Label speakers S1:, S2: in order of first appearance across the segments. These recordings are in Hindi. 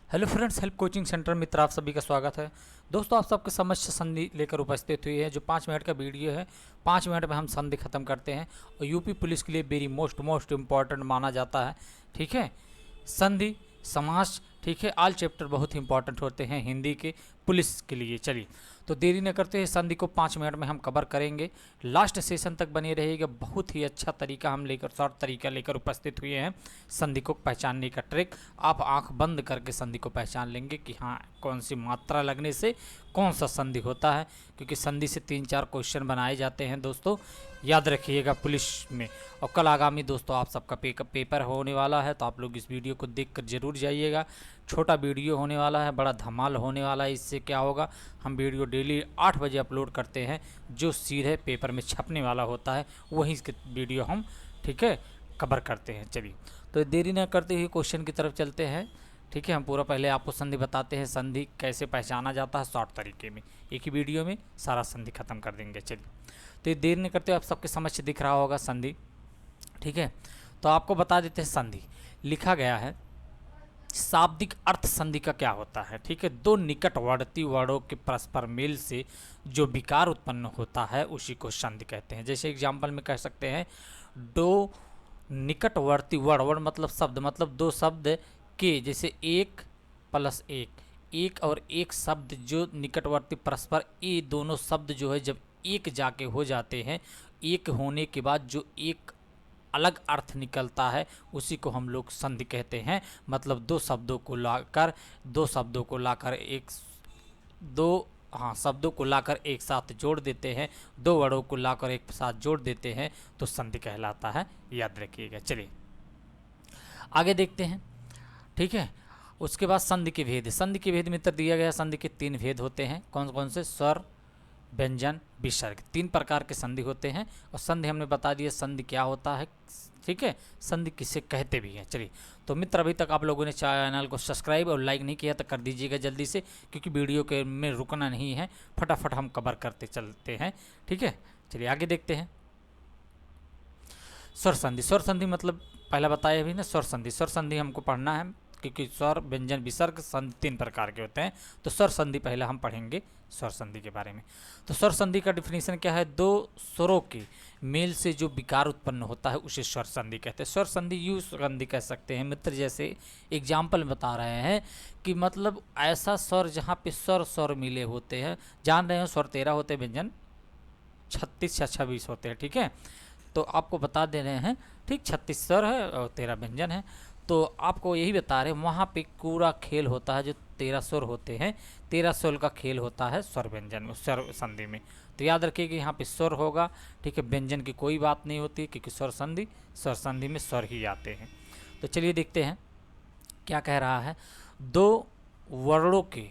S1: Hello friends, help coaching centre मित्र आप सभी का स्वागत है। दोस्तों, आप सबके समक्ष संधि लेकर उपस्थित हुई है। जो 5 मिनट का वीडियो है, 5 मिनट में हम संधि खत्म करते हैं और यूपी पुलिस के लिए वेरी मोस्ट इम्पॉर्टेंट माना जाता है। ठीक है, संधि समास, ठीक है, ऑल चैप्टर बहुत इंपॉर्टेंट होते हैं हिंदी के पुलिस के लिए। चलिए, तो देरी न करते हैं, संधि को 5 मिनट में हम कवर करेंगे। लास्ट सेशन तक बने रहिएगा। बहुत ही अच्छा तरीका हम लेकर, शॉर्ट तरीका लेकर उपस्थित हुए हैं संधि को पहचानने का ट्रिक। आप आंख बंद करके संधि को पहचान लेंगे कि हाँ, कौन सी मात्रा लगने से कौन सा संधि होता है, क्योंकि संधि से 3-4 क्वेश्चन बनाए जाते हैं दोस्तों, याद रखिएगा पुलिस में। और कल आगामी दोस्तों आप सबका पेपर होने वाला है, तो आप लोग इस वीडियो को देखकर जरूर जाइएगा। छोटा वीडियो होने वाला है, बड़ा धमाल होने वाला है। इससे क्या होगा, हम वीडियो डेली 8 बजे अपलोड करते हैं, जो सीधे पेपर में छपने वाला होता है, वही इसके वीडियो हम, ठीक है, कवर करते हैं। चलिए, तो देरी न करते हुए क्वेश्चन की तरफ चलते हैं। ठीक है, हम पूरा पहले आपको संधि बताते हैं, संधि कैसे पहचाना जाता है शॉर्ट तरीके में। एक ही वीडियो में सारा संधि खत्म कर देंगे। चलिए, तो ये देर नहीं करते, आप सबके समझ दिख रहा होगा संधि। ठीक है, तो आपको बता देते हैं संधि लिखा गया है। शाब्दिक अर्थ संधि का क्या होता है? ठीक है, दो निकटवर्ती वर्णों के परस्पर मेल से जो विकार उत्पन्न होता है उसी को संधि कहते हैं। जैसे एग्जाम्पल में कह सकते हैं, दो निकटवर्ती वर्ण मतलब शब्द, मतलब दो शब्द के, जैसे एक प्लस एक, एक और एक शब्द जो निकटवर्ती परस्पर, ये दोनों शब्द जो है जब एक जाके हो जाते हैं, एक होने के बाद जो एक अलग अर्थ निकलता है उसी को हम लोग संधि कहते हैं। मतलब दो शब्दों को लाकर एक दो शब्दों को लाकर एक साथ जोड़ देते हैं, दो वर्णों को लाकर एक साथ जोड़ देते हैं, तो संधि कहलाता है, याद रखिएगा। चलिए आगे देखते हैं। ठीक है, उसके बाद संधि के भेद। संधि के भेद मित्र दिया गया, संधि के 3 भेद होते हैं। कौन कौन से? स्वर, व्यंजन, विसर्ग, 3 प्रकार के संधि होते हैं। और संधि हमने बता दिया संधि क्या होता है। ठीक है, संधि किसे कहते भी हैं। चलिए, तो मित्र अभी तक आप लोगों ने चैनल को सब्सक्राइब और लाइक नहीं किया तो कर दीजिएगा जल्दी से, क्योंकि वीडियो के में रुकना नहीं है, फटाफट हम कवर करते चलते हैं। ठीक है, चलिए आगे देखते हैं। स्वर संधि। स्वर संधि मतलब पहला बताया अभी ना, स्वर संधि। स्वर संधि हमको पढ़ना है, क्योंकि स्वर, व्यंजन, विसर्ग, संधि 3 प्रकार के होते हैं। तो स्वर संधि पहले हम पढ़ेंगे स्वर संधि के बारे में। तो स्वर संधि का डिफिनीशन क्या है? दो स्वरों के मेल से जो विकार उत्पन्न होता है उसे स्वर संधि कहते हैं। स्वर संधि यू संधि कह सकते हैं मित्र, जैसे एग्जाम्पल बता रहे हैं कि मतलब ऐसा स्वर जहाँ पे स्वर स्वर मिले होते हैं। जान रहे हो स्वर 13 होते हैं, व्यंजन 36 या 26 होते हैं। ठीक है, तो आपको बता दे रहे हैं, ठीक, 36 स्वर है और 13 व्यंजन है। तो आपको यही बता रहे हैं, वहाँ पे पूरा खेल होता है, जो 13 स्वर होते हैं, 13 स्वर का खेल होता है स्वर व्यंजन में, स्वर संधि में। तो याद रखिए कि यहाँ पे स्वर होगा। ठीक है, व्यंजन की कोई बात नहीं होती, क्योंकि स्वर संधि में स्वर ही आते हैं। तो चलिए देखते हैं क्या कह रहा है। दो वर्णों के,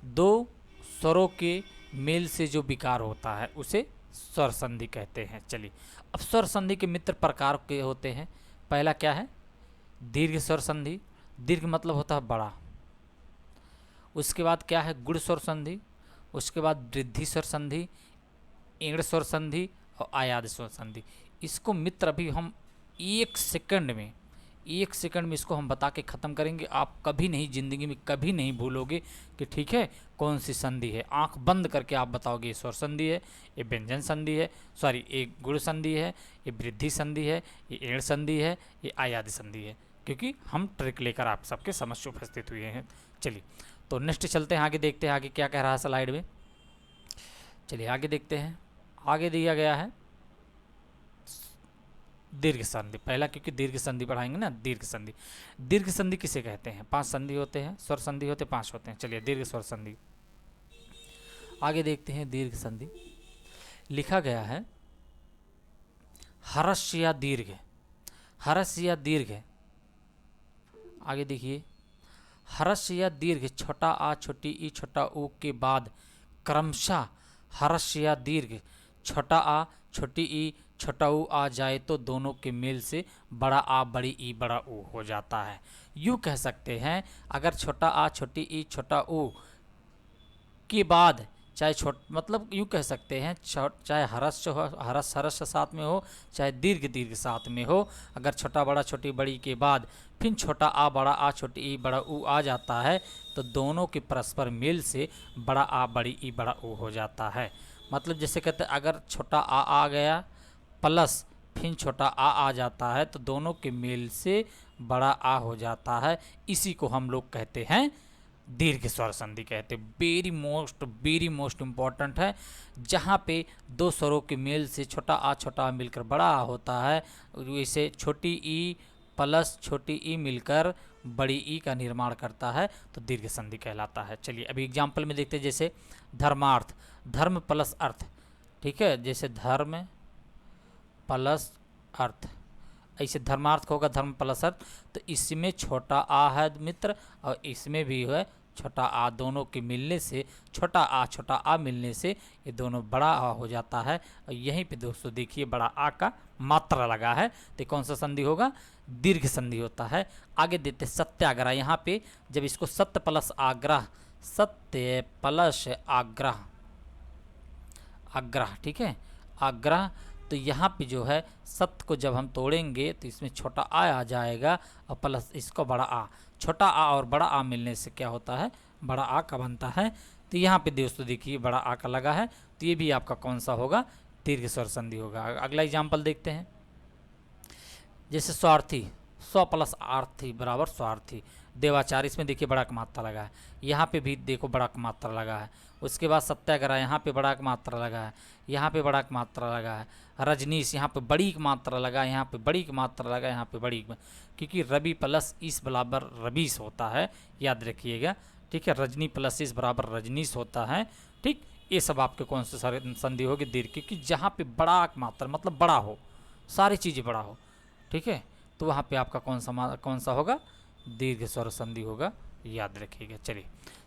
S1: दो स्वरों के मेल से जो विकार होता है उसे स्वर संधि कहते हैं। चलिए, अब स्वर संधि के मित्र प्रकार के होते हैं। पहला क्या है? दीर्घ स्वर संधि। दीर्घ मतलब होता है बड़ा। उसके बाद क्या है? गुण स्वर संधि। उसके बाद वृद्धि स्वर संधि, एण स्वर संधि और आयाद स्वर संधि। इसको मित्र अभी हम एक सेकंड में इसको हम बता के ख़त्म करेंगे। आप कभी नहीं, जिंदगी में कभी नहीं भूलोगे कि ठीक है कौन सी संधि है। आंख बंद करके आप बताओगे ये स्वर संधि है, ये व्यंजन संधि है, सॉरी ये गुण संधि है, ये वृद्धि संधि है, ये एण संधि है, ये आयाद संधि है, क्योंकि हम ट्रिक लेकर आप सबके समक्ष उपस्थित हुए हैं। चलिए, तो नेक्स्ट चलते हैं, आगे देखते हैं आगे क्या कह रहा है स्लाइड में। चलिए आगे देखते हैं। आगे दिया गया है दीर्घ संधि। पहला, क्योंकि दीर्घ संधि पढ़ाएंगे ना, दीर्घ संधि। दीर्घ संधि किसे कहते हैं? 5 संधि होते हैं, स्वर संधि होते हैं 5 होते हैं। चलिए, दीर्घ स्वर संधि आगे देखते हैं। दीर्घ संधि लिखा गया है, हर्ष या दीर्घ, हर्ष या दीर्घ। आगे देखिए, हर्ष या दीर्घ, छोटा आ छोटी ई छोटा ऊ के बाद क्रमशः हर्ष या दीर्घ, छोटा आ छोटी ई छोटा ऊ आ जाए तो दोनों के मेल से बड़ा आ बड़ी ई बड़ा ऊ हो जाता है। यूँ कह सकते हैं, अगर छोटा आ छोटी ई छोटा ऊ के बाद चाहे मतलब यूँ कह सकते हैं चाहे हरस हो, हरस हरस साथ में हो, चाहे दीर्घ दीर्घ साथ में हो, अगर छोटा बड़ा छोटी बड़ी के बाद फिर छोटा आ बड़ा आ छोटी ई बड़ा ऊ आ जाता है तो दोनों के परस्पर मेल से बड़ा आ बड़ी ई बड़ा ऊ हो जाता है। मतलब जैसे कहते हैं अगर छोटा आ गया प्लस फिर छोटा आ जाता है तो दोनों के मेल से बड़ा आ हो जाता है। इसी को हम लोग कहते हैं दीर्घ स्वर संधि कहते हैं। वेरी मोस्ट इम्पॉर्टेंट है। जहाँ पे दो स्वरों के मेल से छोटा आ मिलकर बड़ा आ होता है, वैसे छोटी ई प्लस छोटी ई मिलकर बड़ी ई का निर्माण करता है तो दीर्घ संधि कहलाता है। चलिए अभी एग्जाम्पल में देखते हैं, जैसे धर्मार्थ, धर्म प्लस अर्थ, ठीक है, जैसे धर्म प्लस अर्थ, ऐसे धर्मार्थ होगा धर्म प्लस अर्थ, तो इसमें छोटा आ है मित्र और इसमें भी है छोटा आ, दोनों के मिलने से छोटा आ मिलने से ये दोनों बड़ा आ हो जाता है। और यहीं पे दोस्तों देखिए बड़ा आ का मात्रा लगा है तो कौन सा संधि होगा, दीर्घ संधि होता है। आगे देते सत्याग्रह, यहाँ पे जब इसको सत्य प्लस आग्रह, सत्य प्लस आग्रह, आग्रह, ठीक है, आग्रह, तो यहाँ पे जो है सत्य को जब हम तोड़ेंगे तो इसमें छोटा आ जाएगा और प्लस इसको बड़ा आ, छोटा आ और बड़ा आ मिलने से क्या होता है, बड़ा आ का बनता है। तो यहाँ पे दोस्तों देखिए बड़ा आ का लगा है तो ये भी आपका कौन सा होगा, दीर्घ स्वर संधि होगा। अगला एग्जाम्पल देखते हैं, जैसे स्वार्थी, स्व प्लस आर्थी बराबर स्वार्थी, देवाचार, इसमें देखिए बड़ा का मात्रा लगा है, यहाँ पे भी देखो बड़ा का मात्रा लगा है। उसके बाद सत्याग्रह, यहाँ पे बड़ा का मात्रा लगा है, यहाँ पे बड़ा का मात्रा लगा है। रजनीश, यहाँ पे बड़ी की मात्रा लगा है, यहाँ पे बड़ी की मात्रा लगा है, यहाँ पे बड़ी, क्योंकि रवि प्लस इस बराबर रवीश होता है, याद रखिएगा, ठीक है, रजनी प्लस इस बराबर रजनीश होता है, ठीक। ये सब आपके कौन से सारे संधि होगी, दीर्घ, क्योंकि जहाँ पे बड़ा मात्रा मतलब बड़ा हो, सारी चीज़ें बड़ा हो, ठीक है, तो वहाँ पे आपका कौन सा होगा, दीर्घ स्वर संधि होगा, याद रखिएगा।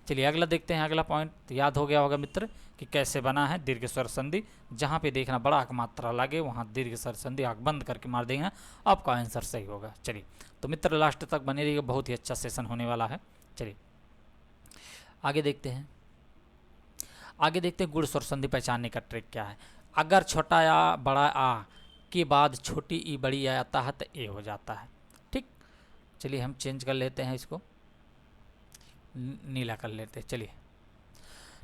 S1: चलिए अगला देखते हैं। अगला पॉइंट याद हो गया होगा मित्र कि कैसे बना है दीर्घ स्वर संधि। जहाँ पे देखना बड़ा आंक मात्रा लगे वहाँ दीर्घ स्वर संधि आंख बंद करके मार देंगे, आपका आंसर सही होगा। चलिए तो मित्र लास्ट तक बने रहिए, बहुत ही अच्छा सेशन होने वाला है। चलिए आगे देखते हैं। गुण स्वर संधि पहचानने का ट्रिक क्या है। अगर छोटा या बड़ा आ के बाद छोटी ई बड़ी आ आता है तो ए हो जाता है, ठीक। चलिए हम चेंज कर लेते हैं, इसको नीला कर लेते हैं। चलिए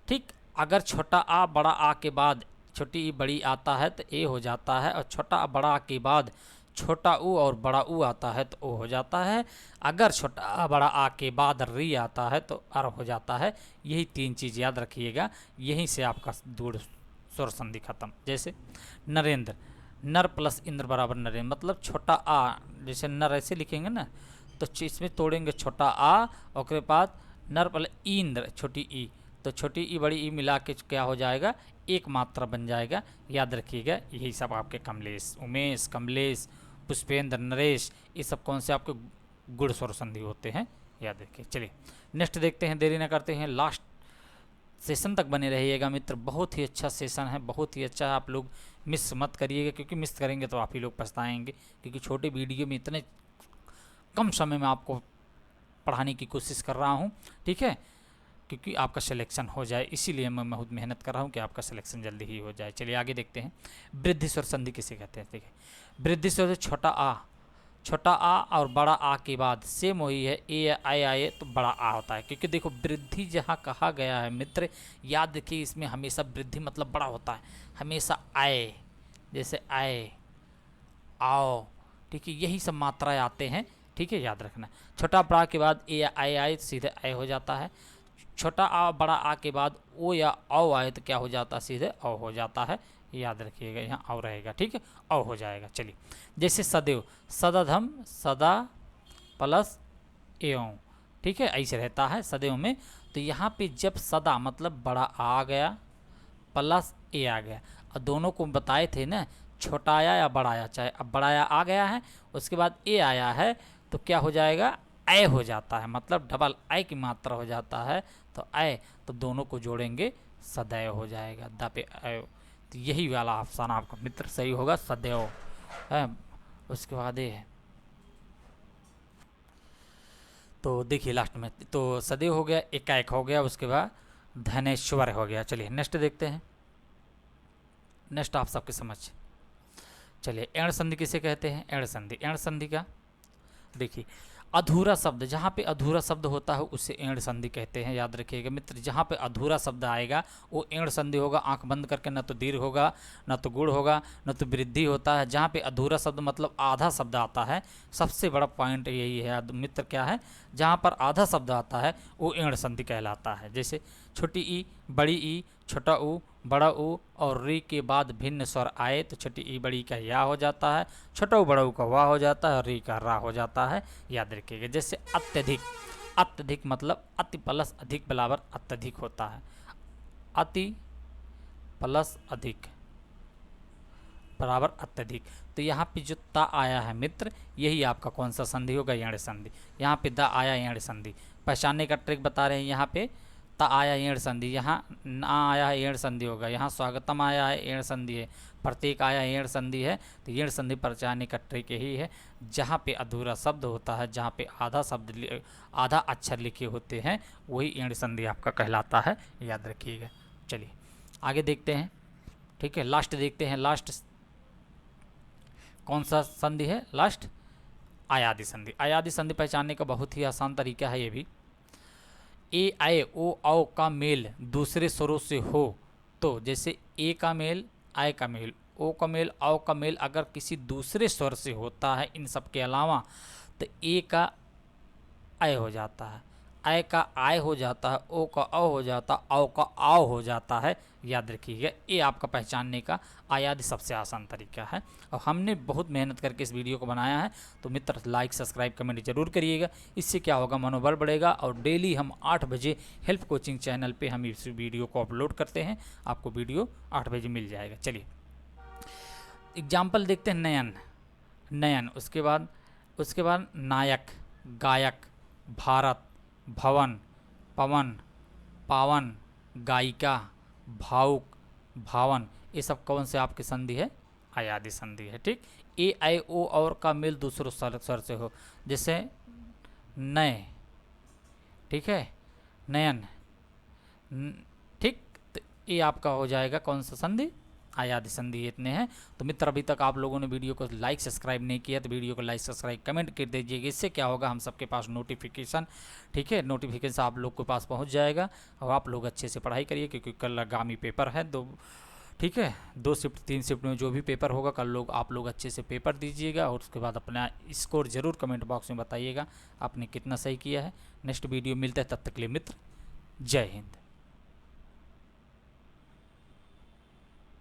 S1: ठीक, अगर छोटा आ बड़ा आ के बाद छोटी ई बड़ी आता है तो ए हो जाता है, और छोटा आ बड़ा आ के बाद छोटा ऊ और बड़ा ऊ आता है तो ओ हो जाता है। अगर छोटा आ बड़ा आ के बाद री आता है तो अर हो जाता है। यही तीन चीज़ याद रखिएगा, यहीं से आपका दूढ़ स्वर संधि खत्म। जैसे नरेंद्र, नर प्लस इंद्र बराबर नरेंद्र, मतलब छोटा आ, जैसे नर ऐसे लिखेंगे ना तो इसमें तोड़ेंगे छोटा आ और के बाद नर प्लस इंद्र छोटी ई, तो छोटी ई बड़ी ई मिला के क्या हो जाएगा, एक मात्रा बन जाएगा। याद रखिएगा यही सब आपके कमलेश, उमेश, कमलेश, पुष्पेंद्र, नरेश, ये सब कौन से आपके गुण स्वर संधि होते हैं, याद रखिए। चलिए नेक्स्ट देखते हैं, देरी ना करते हैं, लास्ट सेशन तक बने रहिएगा मित्र। बहुत ही अच्छा सेशन है, बहुत ही अच्छा है, आप लोग मिस मत करिएगा, क्योंकि मिस करेंगे तो आप ही लोग पछताएंगे। क्योंकि छोटे वीडियो में इतने कम समय में आपको पढ़ाने की कोशिश कर रहा हूँ, ठीक है, क्योंकि आपका सिलेक्शन हो जाए, इसीलिए मैं बहुत मेहनत कर रहा हूँ कि आपका सिलेक्शन जल्दी ही हो जाए। चलिए आगे देखते हैं, वृद्धि स्वर संधि किसे कहते हैं। ठीक है, वृद्धि स्वर छोटा आ और बड़ा आ के बाद सेम वही है, ए आए आए तो बड़ा आ होता है। क्योंकि देखो वृद्धि जहाँ कहा गया है मित्र, याद रखिए इसमें हमेशा वृद्धि मतलब बड़ा होता है, हमेशा आए, जैसे आए, आओ, ठीक है, यही सब मात्राएं आते हैं, ठीक है, याद रखना। छोटा बड़ा के बाद ए आए आए सीधे आए हो जाता है, छोटा आ बड़ा आ के बाद ओ या औ आए तो क्या हो जाता है, सीधे औ हो जाता है। याद रखिएगा यहाँ औ रहेगा, ठीक है, औ हो जाएगा। चलिए जैसे सदैव, सदाधम, सदा प्लस एवं, ठीक है, ऐसे रहता है सदैव में। तो यहाँ पे जब सदा मतलब बड़ा आ गया प्लस ए आ गया, और दोनों को बताए थे ना छोटा आया या बड़ा आया, चाहे अब बड़ा आया आ गया है उसके बाद ए आया है तो क्या हो जाएगा, ऐ हो जाता है, मतलब डबल ऐ की मात्रा हो जाता है। तो ऐ, तो दोनों को जोड़ेंगे सदैव हो जाएगा, द पे ऐ। तो यही वाला ऑप्शन आपका मित्र सही होगा, सदैव है। उसके बाद ये है, तो देखिए लास्ट में तो सदैव हो गया, एकाएक हो गया, उसके बाद धनेश्वर हो गया। चलिए नेक्स्ट देखते हैं। नेक्स्ट आप सबके समझ। चलिए एण संधि किसे कहते हैं? एण संधि। एण संधि का देखिए, अधूरा शब्द, जहाँ पे अधूरा शब्द होता है उसे एण संधि कहते हैं। याद रखिएगा मित्र, जहाँ पे अधूरा शब्द आएगा वो एण संधि होगा। आंख बंद करके, न तो दीर्घ होगा, न तो गुण होगा, न तो वृद्धि होता है। जहाँ पे अधूरा शब्द मतलब आधा शब्द आता है, सबसे बड़ा पॉइंट यही है मित्र, क्या है? जहाँ पर आधा शब्द आता है वो एण संधि कहलाता है। जैसे छोटी ई, बड़ी ई, छोटा ऊ, बड़ा ऊ और री के बाद भिन्न स्वर आए तो छोटी ई बड़ी का या हो जाता है, छोटा ऊ बड़ा ऊ का वाह हो जाता है और री का रा हो जाता है। याद रखिएगा। जैसे अत्यधिक, अत्यधिक मतलब अति प्लस अधिक बराबर अत्यधिक होता है। अति प्लस अधिक बराबर अत्यधिक। तो यहाँ पे जो ता आया है मित्र, यही आपका कौन सा संधि होगा? यण संधि। यहाँ पे दा आया यण संधि। पहचानने का ट्रिक बता रहे हैं। यहाँ पे ता आया यण संधि, यहाँ ना आया है यण संधि होगा। यहाँ स्वागतम आया है यण संधि है, प्रत्येक आया यण संधि है। तो यण संधि पहचानने का ट्रिक यही है। जहाँ पे अधूरा शब्द होता है, जहाँ पे आधा शब्द, आधा अक्षर लिखे होते हैं, वही यण संधि आपका कहलाता है। याद रखिएगा। चलिए आगे देखते हैं। ठीक है, लास्ट देखते हैं। लास्ट कौन सा संधि है? लास्ट आयादी संधि। आयादी संधि पहचानने का बहुत ही आसान तरीका है ये भी। ए आए ओ औ का मेल दूसरे स्वरों से हो तो, जैसे ए का मेल, आय का मेल, ओ का मेल, औ का मेल अगर किसी दूसरे स्वर से होता है इन सब के अलावा, तो ए का आय हो जाता है, आय का आय हो जाता है, ओ का औ हो जाता है, औ का आओ हो जाता है। याद रखिएगा, ये आपका पहचानने का आयादी सबसे आसान तरीका है और हमने बहुत मेहनत करके इस वीडियो को बनाया है। तो मित्र लाइक सब्सक्राइब कमेंट जरूर करिएगा। इससे क्या होगा? मनोबल बढ़ेगा। और डेली हम 8 बजे हेल्प कोचिंग चैनल पे हम इस वीडियो को अपलोड करते हैं। आपको वीडियो 8 बजे मिल जाएगा। चलिए एग्जाम्पल देखते हैं। नयन, नयन, उसके बाद नायक, गायक, भारत, भवन, पवन, पावन, गायिका, भावुक, भावन, ये सब कौन से आपकी संधि है? आयादी संधि है। ठीक, ए आई ओ और का मेल दूसरों स्वर से हो, जैसे नए, ठीक है, नयन, ठीक, तो ये आपका हो जाएगा कौन सा संधि? आयादी संधि। इतने हैं। तो मित्र अभी तक आप लोगों ने वीडियो को लाइक सब्सक्राइब नहीं किया तो वीडियो को लाइक सब्सक्राइब कमेंट कर दीजिएगा। इससे क्या होगा? हम सबके पास नोटिफिकेशन, ठीक है, नोटिफिकेशन आप लोग के पास पहुंच जाएगा और आप लोग अच्छे से पढ़ाई करिए, क्योंकि कल आगामी पेपर है दो, ठीक है, 2 शिफ्ट 3 शिफ्ट में जो भी पेपर होगा कल लोग आप लोग अच्छे से पेपर दीजिएगा और उसके बाद अपना स्कोर ज़रूर कमेंट बॉक्स में बताइएगा आपने कितना सही किया है। नेक्स्ट वीडियो मिलता है, तब तक के लिए मित्र जय हिंद।